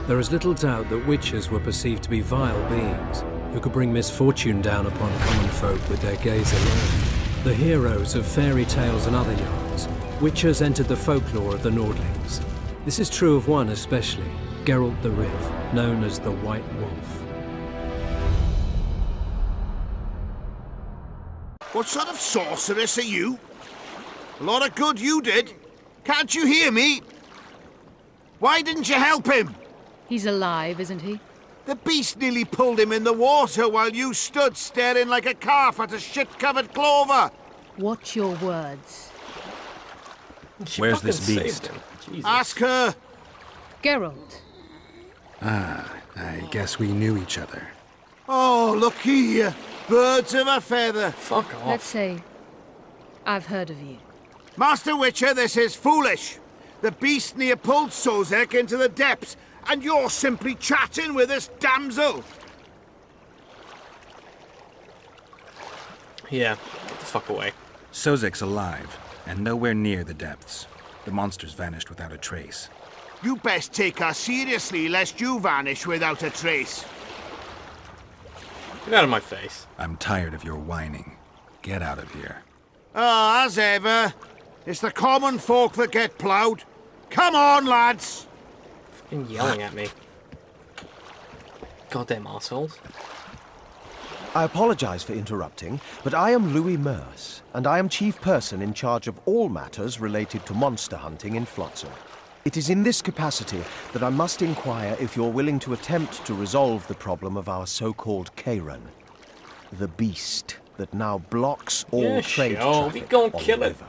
There is little doubt that witches were perceived to be vile beings who could bring misfortune down upon common folk with their gaze alone. The heroes of fairy tales and other yarns, witches entered the folklore of the Nordlings. This is true of one especially, Geralt the Riv, known as the White Wolf. What sort of sorceress are you? A lot of good you did. Can't you hear me? Why didn't you help him? He's alive, isn't he? The beast nearly pulled him in the water while you stood staring like a calf at a shit-covered clover. Watch your words. Where's this beast? Ask her. Geralt. Ah, I guess we knew each other. Oh, look here. Birds of a feather. Fuck off. Let's say I've heard of you. Master Witcher, this is foolish. The beast near pulled Sozek into the depths, and you're simply chatting with this damsel. Yeah, get the fuck away. Sozek's alive, and nowhere near the depths. The monsters vanished without a trace. You best take her seriously, lest you vanish without a trace. Get out of my face. I'm tired of your whining. Get out of here. Ah, as ever. It's the common folk that get ploughed. Come on, lads! Fucking yelling at me. Goddamn assholes. I apologize for interrupting, but I am Louis Merce, and I am chief person in charge of all matters related to monster hunting in Flotsam. It is in this capacity that I must inquire if you're willing to attempt to resolve the problem of our so-called KAYRAN, the beast that now blocks all trade sure. traffic We gon' on kill the it. river.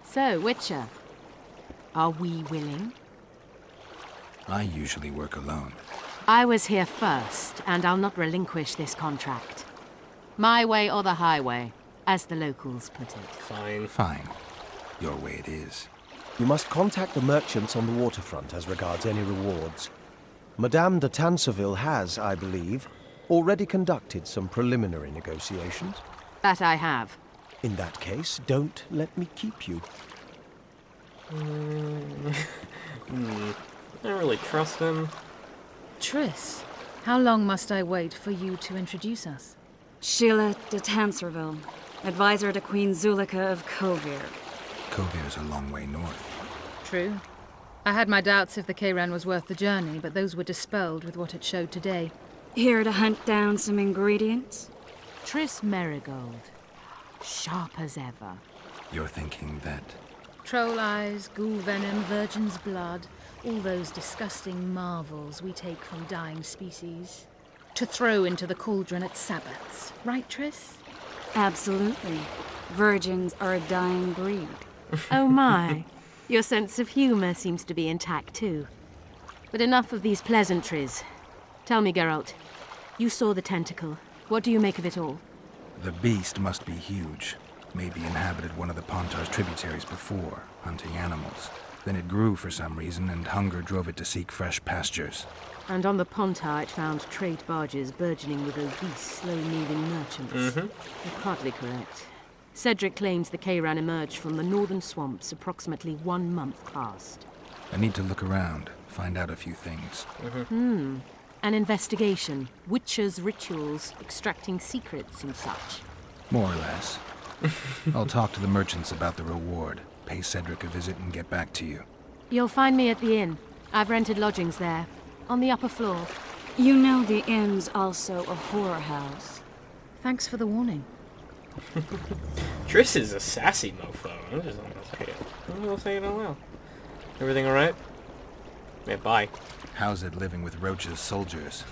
So, Witcher, are we willing? I usually work alone. I was here first, and I'll not relinquish this contract. My way or the highway, as the locals put it. Fine. Fine. Your way it is. You must contact the merchants on the waterfront as regards any rewards. Madame de Tanseville has, I believe, already conducted some preliminary negotiations. That I have. In that case, don't let me keep you. I don't really trust him. Triss, how long must I wait for you to introduce us? Sheila de Tanserville, advisor to Queen Zulika of Kovir. Kovir's a long way north. True. I had my doubts if the KAYRAN was worth the journey, but those were dispelled with what it showed today. Here to hunt down some ingredients? Triss Merigold. Sharp as ever. You're thinking that... Troll eyes, ghoul venom, virgin's blood, all those disgusting marvels we take from dying species. To throw into the cauldron at Sabbaths. Right, Triss? Absolutely. Virgins are a dying breed. Oh my. Your sense of humor seems to be intact too. But enough of these pleasantries. Tell me, Geralt, you saw the tentacle. What do you make of it all? The beast must be huge. Maybe inhabited one of the Pontar's tributaries before, hunting animals. Then it grew for some reason, and hunger drove it to seek fresh pastures. And on the Pontar it found trade barges burgeoning with obese, slow-moving merchants. You're partly correct. Cedric claims the KAYRAN emerged from the northern swamps approximately 1 month past. I need to look around, find out a few things. An investigation, witches' rituals, extracting secrets and such. More or less. I'll talk to the merchants about the reward, pay Cedric a visit and get back to you. You'll find me at the inn. I've rented lodgings there, on the upper floor. You know the inn's also a whorehouse. Thanks for the warning. Triss is a sassy mofo. I'm just not gonna say it. I'm gonna say it out loud. Everything alright? Yeah, bye. How's it living with Roach's soldiers?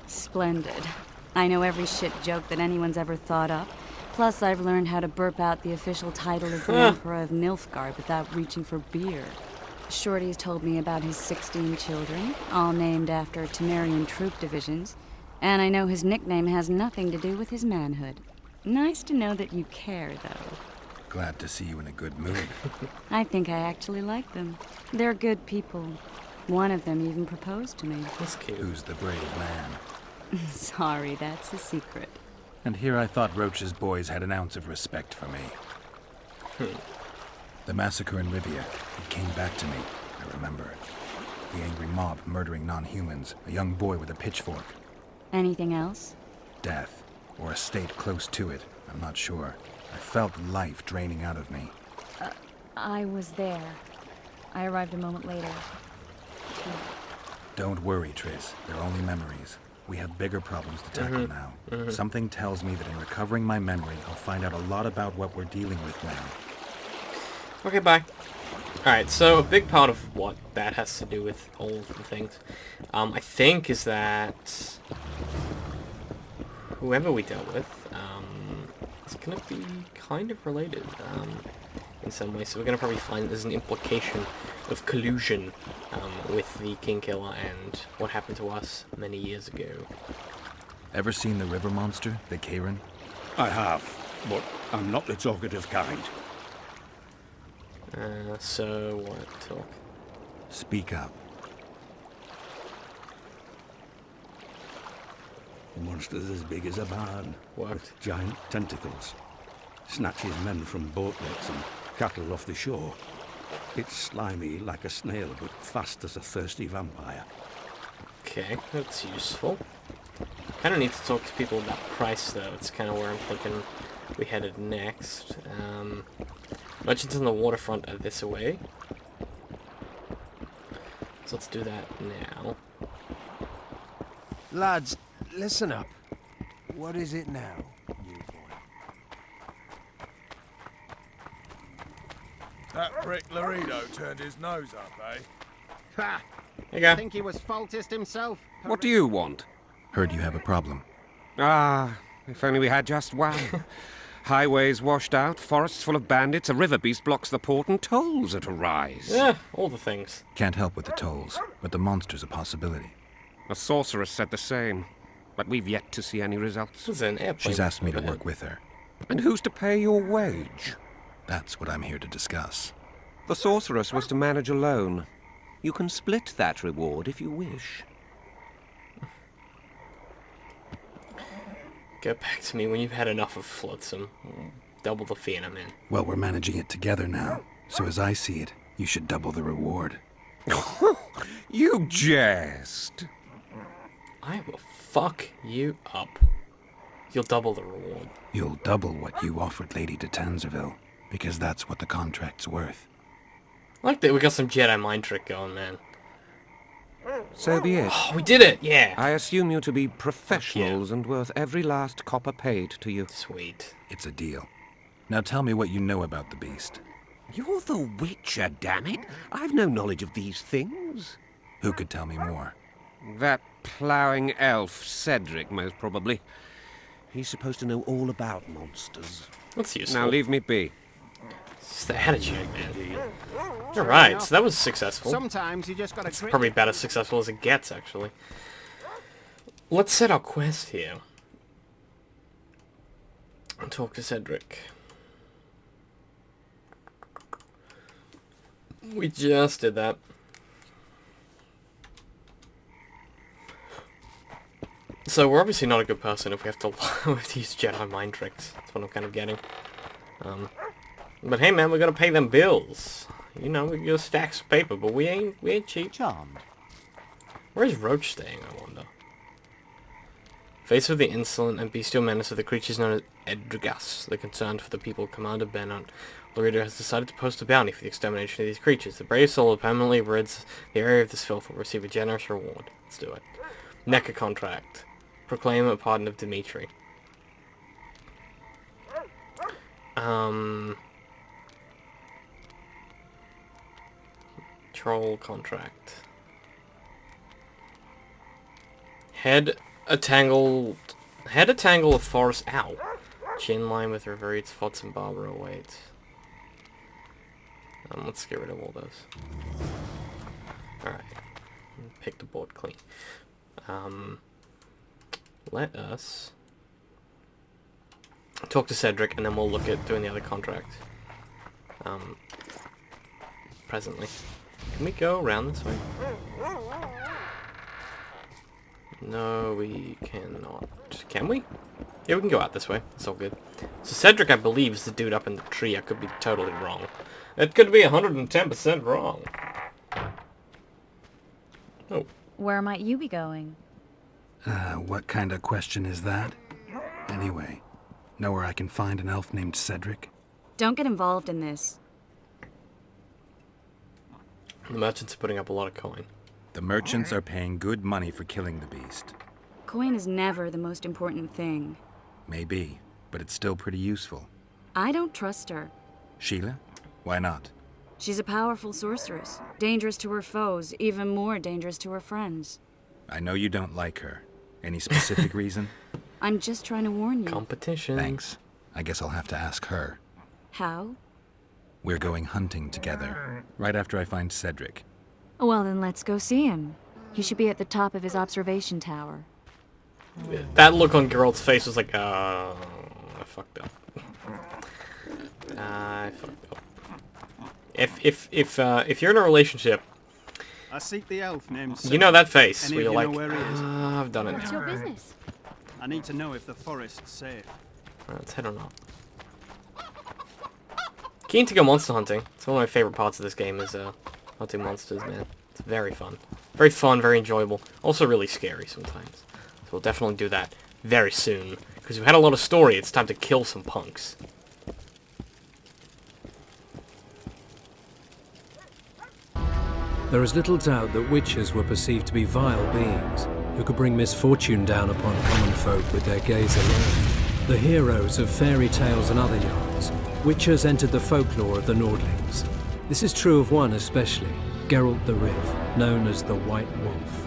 Splendid. I know every shit joke that anyone's ever thought up. Plus, I've learned how to burp out the official title of the Emperor of Nilfgaard without reaching for beer. Shorty's told me about his 16 children, all named after Temerian troop divisions, and I know his nickname has nothing to do with his manhood. Nice to know that you care, though. Glad to see you in a good mood. I think I actually like them. They're good people. One of them even proposed to me. That's cute. Who's the brave man? Sorry, that's a secret. And here I thought Roach's boys had an ounce of respect for me. The massacre in Rivia, it came back to me, I remember. The angry mob murdering non-humans. A young boy with a pitchfork. Anything else? Death. Or a state close to it. I'm not sure. I felt life draining out of me. I was there. I arrived a moment later. Don't worry, Triss. They're only memories. We have bigger problems to tackle now. Something tells me that in recovering my memory, I'll find out a lot about what we're dealing with now. Okay, bye. Alright, so a big part of what that has to do with all of the things, I think, is that whoever we dealt with, is going to be kind of related, in some way. So we're going to probably find there's an implication of collusion, with the King Killer and what happened to us many years ago. Ever seen the river monster, the KAYRAN? I have, but I'm not the talkative kind. So what talk? Speak up. The monster's as big as a barn, What? with giant tentacles. Snatches men from boat decks and cattle off the shore. It's slimy like a snail, but fast as a thirsty vampire. Okay, that's useful. I don't need to talk to people about price, though. It's kind of where I'm thinking we headed next. Merchants on the waterfront are this away. So let's do that now. Lads, listen up. What is it now, new boy? That prick Laredo turned his nose up, eh? Ha! There you go. Think he was faultist himself? What do you want? Heard you have a problem. Ah, if only we had just one. Highways washed out, forests full of bandits, a river beast blocks the port, and tolls at a rise. Yeah, all the things. Can't help with the tolls, but the monster's a possibility. A sorceress said the same, but we've yet to see any results. This is an airplane. She's asked me to work with her. And who's to pay your wage? That's what I'm here to discuss. The sorceress was to manage alone. You can split that reward if you wish. Get back to me when you've had enough of Flotsam. Double the fee and I'm in. Well, we're managing it together now, so as I see it, you should double the reward. You jest. I will fuck you up. You'll double the reward. You'll double what you offered Lady de Tanzerville, because that's what the contract's worth. I like that we got some Jedi mind trick going, man. So be it. Oh, we did it! Yeah! I assume you to be professionals and worth every last copper paid to you. Sweet. It's a deal. Now tell me what you know about the beast. You're the Witcher, damn it! I've no knowledge of these things. Who could tell me more? That ploughing elf, Cedric, most probably. He's supposed to know all about monsters. That's useful. Now leave me be. It's the attitude, man. Alright, so that was successful. Sometimes you just gotta It's probably about as successful as it gets, actually. Let's set our quest here. And talk to Cedric. We just did that. So we're obviously not a good person if we have to use Jedi mind tricks. That's what I'm kind of getting. But hey man, we gotta pay them bills. You know, we got stacks of paper, but we ain't cheap. Charmed. Where's Roach staying, I wonder? Faced with the insolent and bestial menace of the creatures known as ENDREGAs, the concern for the people Commander Bernard Laredo has decided to post a bounty for the extermination of these creatures. The brave soul who permanently rids the area of this filth will receive a generous reward. Let's do it. NEKKER contract. Proclaim a pardon of Dimitri. Troll contract. Head a tangle of forest. Ow. Chin line with river eats, Fots and Barbara awaits. Let's get rid of all those. Alright. Pick the board clean. Let us talk to Cedric and then we'll look at doing the other contract. Presently. Can we go around this way? No, we cannot. Can we? Yeah, we can go out this way. It's all good. So Cedric, I believe, is the dude up in the tree. I could be totally wrong. It could be 110% wrong. Where might you be going? What kind of question is that? Anyway, know where I can find an elf named Cedric? Don't get involved in this. The merchants are putting up a lot of coin. The merchants are paying good money for killing the beast. Coin is never the most important thing. Maybe, but it's still pretty useful. I don't trust her. Sheila? Why not? She's a powerful sorceress. Dangerous to her foes, even more dangerous to her friends. I know you don't like her. Any specific reason? I'm just trying to warn you. Competition. Thanks. I guess I'll have to ask her. How? We're going hunting together, right after I find Cedric. Well, then let's go see him. He should be at the top of his observation tower. That look on Geralt's face was like, I fucked up. I fucked up. If you're in a relationship, I seek the elf named Cedric. you know that face Any where of you're you like, know where he is? I've done it. What's your business? I need to know if the forest's safe. Let's head on up. Keen to go monster hunting. It's one of my favorite parts of this game is hunting monsters, man. It's very fun. Very fun, very enjoyable. Also really scary sometimes. So we'll definitely do that very soon. Because we've had a lot of story, it's time to kill some punks. There is little doubt that witches were perceived to be vile beings who could bring misfortune down upon common folk with their gaze alone. The heroes of fairy tales and other yarns, witches entered the folklore of the Nordlings. This is true of one especially, Geralt the Riv, known as the White Wolf.